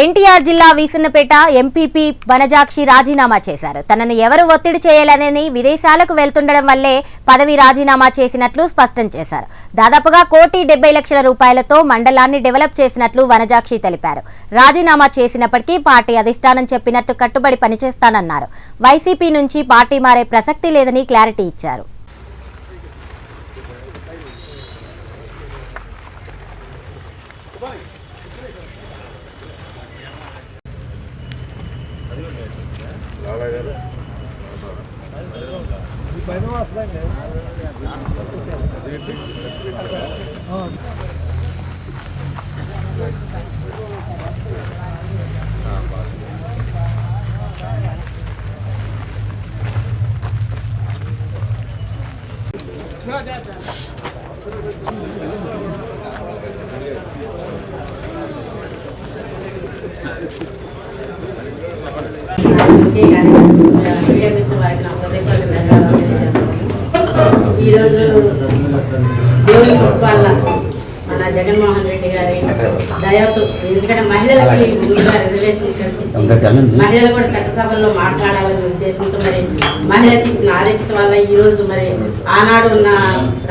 ఎన్టీఆర్ జిల్లా వీసన్నపేట ఎంపీపీ వనజాక్షి రాజీనామా చేశారు. తనను ఎవరు ఒత్తిడి చేయాలనేది విదేశాలకు వెళ్తుండడం వల్లే పదవి రాజీనామా చేసినట్లు స్పష్టం చేశారు. దాదాపుగా ₹1,70,00,000 మండలాన్ని డెవలప్ చేసినట్లు వనజాక్షి తెలిపారు. రాజీనామా చేసినప్పటికీ పార్టీ అధిష్టానం చెప్పినట్టు కట్టుబడి పనిచేస్తానన్నారు. వైసీపీ నుంచి పార్టీ మారే ప్రసక్తి లేదని క్లారిటీ ఇచ్చారు. ఈరోజు దేవుని వల్ల మన జగన్మోహన్ రెడ్డి గారి దయతో, ఎందుకంటే మహిళలకి రిజర్వేషన్ కల్పించి మహిళలు కూడా చట్టసభల్లో మాట్లాడాలనే ఉద్దేశంతో మరి మహిళకి ఆలోచన వల్ల ఈరోజు మరి ఆనాడు ఉన్న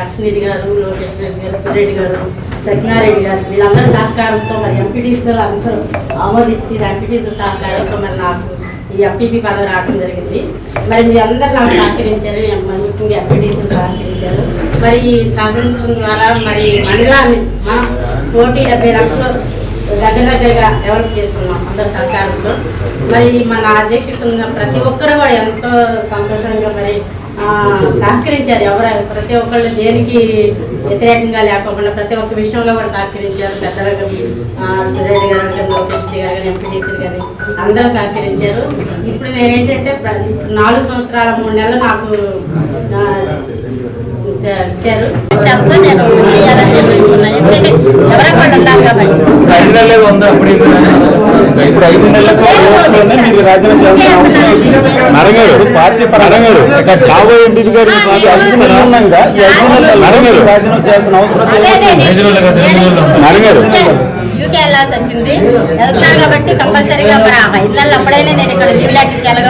రక్షణనిధి గారు, లోకేష్ రెడ్డి గారు, సురేష్ గారు, సత్యనారాయణ గారు వీళ్ళందరూ సహకారంతో మరి ఎంపీటీసీలు అందరూ ఆమోదించి ఎంపీటీసీ సహకారంతో మరి నాకు ఈ ఎంపీపీ పదవి రావడం జరిగింది. మరి మీ అందరూ నాకు సహకరించారు, ముఖ్యంగా ఎంపీటీసీలు సహకరించారు. మరి ఈ సహకరించడం ద్వారా మరి మండలాన్ని మనం ₹1,70,00,000 దగ్గరగా డెవలప్ చేసుకున్నాం అందరి సహకారంతో. మరి మన అధ్యక్షుడు ప్రతి ఒక్కరు కూడా ఎంతో సంతోషంగా మరి సహకరించారు. ప్రతి ఒక్కళ్ళు దేనికి వ్యతిరేకంగా లేకుండా ప్రతి ఒక్క విషయంలో కూడా సహకరించారు. పెద్దలుగా సురేష్ గారు కానీ, లోకేష్ గారు కానీ, ఎంపీటీసీలు కానీ అందరూ సహకరించారు. ఇప్పుడు నేనేంటంటే 4 సంవత్సరాల 3 నెలలు నాకు ఇచ్చారు. నేను ఎందుకంటే ఎవరైనా ఉండాలి కాబట్టి యూకే వెళ్ళాల్సి వచ్చింది. వెళ్తున్నాను కాబట్టి కంపల్సరీగా 5 నెలలు అప్పుడైనా నేను ఇక్కడ లీవ్ లెటర్ ఇచ్చేది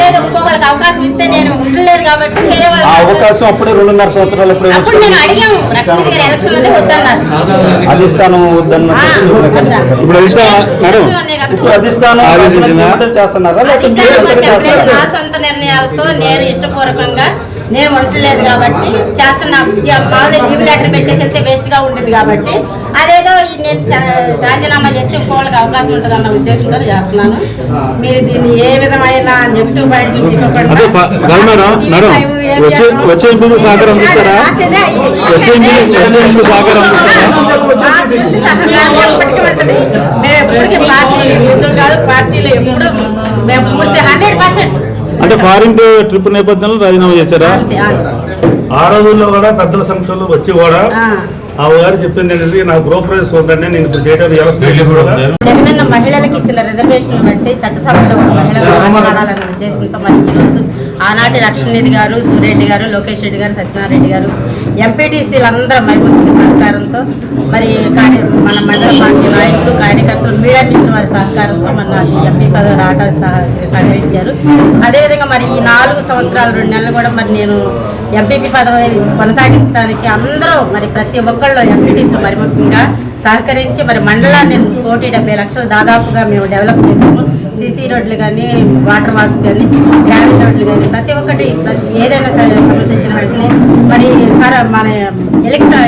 లేదు. ఇంకొకరికి అవకాశం ఇస్తే నేను ఉండలేదు కాబట్టి అవకాశం అప్పుడే 2.5 సంవత్సరాలు అప్పుడు నేను అడిగాము. రక్షణనిధి గారు ఎలక్షన్ అంటే వద్దన్నారు. అధిష్టానం నా సొంత నిర్ణయాలతో నేను ఇష్టపూర్వకంగా నేను ఉండలేదు కాబట్టి చేస్తున్నా. మామూలు లీవ్ లెటర్ పెట్టేసి వెళ్తే వేస్ట్ గా ఉంటుంది కాబట్టి అదేదో నేను రాజీనామా చేస్తే ఇంకోళ్ళకి అవకాశం ఉంటుంది అన్న ఉద్దేశంతో చేస్తున్నాను. మీరు దీన్ని ఏ విధమైన నెగిటివ్ పాయింట్లు మేము పార్టీలు యుద్ధం కాదు, పార్టీలు ఎప్పుడు మేము పూర్తి 100%. అంటే ఫారిన్ ట్రిప్ నేపథ్యంలో రాజీనామా చేశారా? ఆ రోజుల్లో కూడా పెద్దల సంక్షంలో వచ్చి కూడా ఆ గారు చెప్పింది ఏంటంటే నాకు గృహప్రవేశం ఉందండి, నేను ఇప్పుడు చేయడానికి జగనన్న మహిళలకు ఇచ్చిన రిజర్వేషన్ బట్టి చట్టసభలో మహిళలు మాట్లాడాలనే ఉద్దేశంతో మరి ఈరోజు ఆనాటి రక్షణనిధి గారు, సురేష్ గారు, లోకేష్ రెడ్డి గారు, సత్యనారాయణ గారు, ఎంపీటీసీలు అందరూ మహిళల సహకారంతో మరి మన మండల పార్టీ నాయకులు, కార్యకర్తలు, మీడియా మిత్రుల వారి సహకారంతో మన ఎంపీ పదవి రావడానికి సహకరించారు. అదేవిధంగా మరి ఈ 4 సంవత్సరాలు 2 నెలలు కూడా మరి నేను ఎంపీపీ పదవి కొనసాగించడానికి అందరూ మరి ప్రతి ఒక్కళ్ళు ఎంపీటీసీలు మరి ముఖ్యంగా సహకరించి మరి మండలాన్ని ₹1,70,00,000 దాదాపుగా మేము డెవలప్ చేసాము. సీసీ రోడ్లు కానీ, వాటర్ వార్స్ కానీ, గ్రావెల్ రోడ్లు కానీ ప్రతి ఒక్కటి ఏదైనా సమస్య ఇచ్చిన వెంటనే మరి మన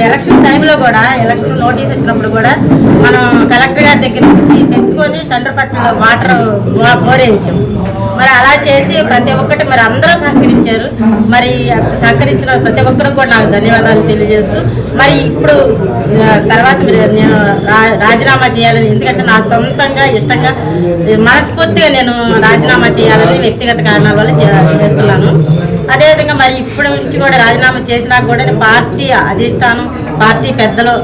ఎలక్షన్ టైంలో కూడా ఎలక్షన్ నోటీస్ వచ్చినప్పుడు కూడా మనం కలెక్టర్ గారి దగ్గర నుంచి తెచ్చుకొని చంద్రపట్నంలో వాటర్ బోరేయించాము. మరి అలా చేసి ప్రతి ఒక్కటి మరి అందరూ సహకరించారు. మరి సహకరించిన ప్రతి ఒక్కరికి కూడా నాకు ధన్యవాదాలు తెలియజేస్తూ మరి ఇప్పుడు తర్వాత నేను రాజీనామా చేయాలని, ఎందుకంటే నా సొంతంగా ఇష్టంగా మనస్ఫూర్తిగా నేను రాజీనామా చేయాలని వ్యక్తిగత కారణాల వల్ల చేస్తున్నాను. అదేవిధంగా మరి ఇప్పటి నుంచి కూడా రాజీనామా చేసినా కూడా పార్టీ అధిష్టానం, పార్టీ పెద్దలు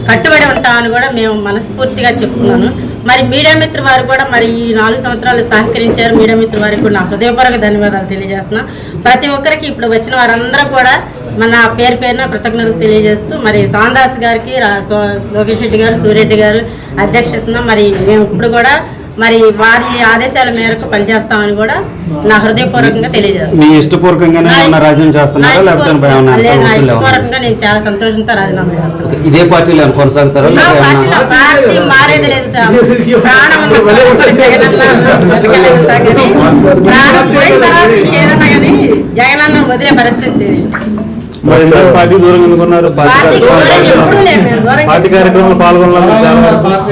కట్టుబడి ఉంటామని కూడా మేము మనస్ఫూర్తిగా చెప్తున్నాను. మరి మీడియా మిత్ర వారు కూడా మరి ఈ 4 సంవత్సరాలు సహకరించారు. మీడియా మిత్ర వారికి కూడా నా హృదయపూర్వక ధన్యవాదాలు తెలియజేస్తున్నా. ప్రతి ఒక్కరికి ఇప్పుడు వచ్చిన వారందరూ కూడా మన పేరు పేరున కృతజ్ఞతలు తెలియజేస్తూ మరి సాందాస్ గారికి లోకేష్ రెడ్డి గారు సూర్యరెడ్డి గారు అధ్యక్షతన మరి మేము ఇప్పుడు కూడా మరి వారి ఆదేశాల మేరకు పనిచేస్తామని కూడా నా హృదయపూర్వకంగా తెలియజేస్తాను. మీ ఇష్టపూర్వకంగానే రాజీనామా చేస్తున్నారా లేకపోతే నా ఇష్టపూర్వకంగా నేను చాలా సంతోషంతో రాజీనామా చేస్తాను. ఇదే పార్టీలో కొనసాగుతారా? పార్టీ మారేది లేదు, ప్రాణం ప్రాణం పోయిన తర్వాత ఏదన్నా కానీ జగనన్న వదిలే పరిస్థితి. పార్టీ దూరంగా అనుకున్నారు. పార్టీ కార్యక్రమాలు పాల్గొన్నారు.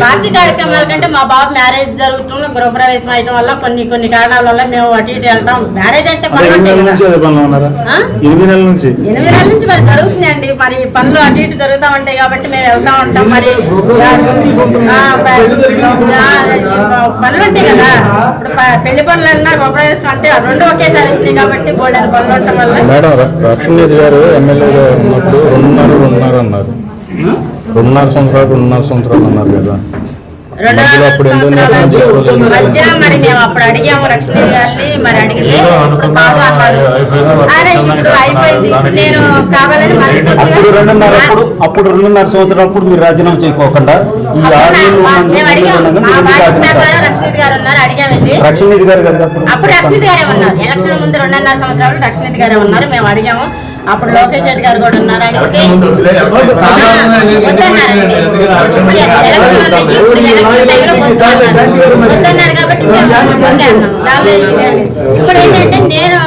పార్టీ కార్యక్రమాల కంటే మా బాబు మ్యారేజ్ జరుగుతున్న గృహప్రవేశం అవటం వల్ల కొన్ని కారణాల వల్ల మేము అటు ఇటు వెళ్తాం. మ్యారేజ్ అంటే 8 నెలల నుంచి మరి జరుగుతుందండి. మరి పనులు అటు ఇటు జరుగుతూ ఉంటాయి కాబట్టి మేము వెళ్తా ఉంటాం. మరి పనులు ఉంటాయి కదా, ఇప్పుడు పెళ్లి పనులు అన్నా గృహప్రవేశం అంటే రెండు ఒకేసారి వచ్చినాయి కాబట్టి గోల్డెన్ పనులు ఉండటం వల్ల. మేడం లక్ష్మీదేవి గారు ఎమ్మెల్యేగా ఉన్నప్పుడు 2.5 అన్నారు, 2.5 సంవత్సరాలు అన్నారు కదా. మధ్య మరి మేము అప్పుడు అడిగాము లక్ష్మీ గారిని, మరి అడిగితే ఇప్పుడు కాదు అన్నారు. అరే ఇప్పుడు అయిపోయింది, నేను కావాలని అప్పుడు 2.5 సంవత్సరాలు మీరు రాజీనామా చేయకోకుండా ఈ 6 లక్ష్మీ గారు ఉన్నారు, అడిగామండి. లక్ష్మీనిధి గారు కదా అప్పుడు లక్ష్మీ గారే ఉన్నారు. ఎలక్షన్ ముందు 2.5 సంవత్సరాలు లక్ష్మీ గారే ఉన్నారు. మేము అడిగాము. అప్పుడు లోకేష్ రెడ్డి గారు కూడా ఉన్నారు. అడిగితే వద్దన్నారండి. వద్దన్నారు కాబట్టి ఇప్పుడు ఏంటంటే నేను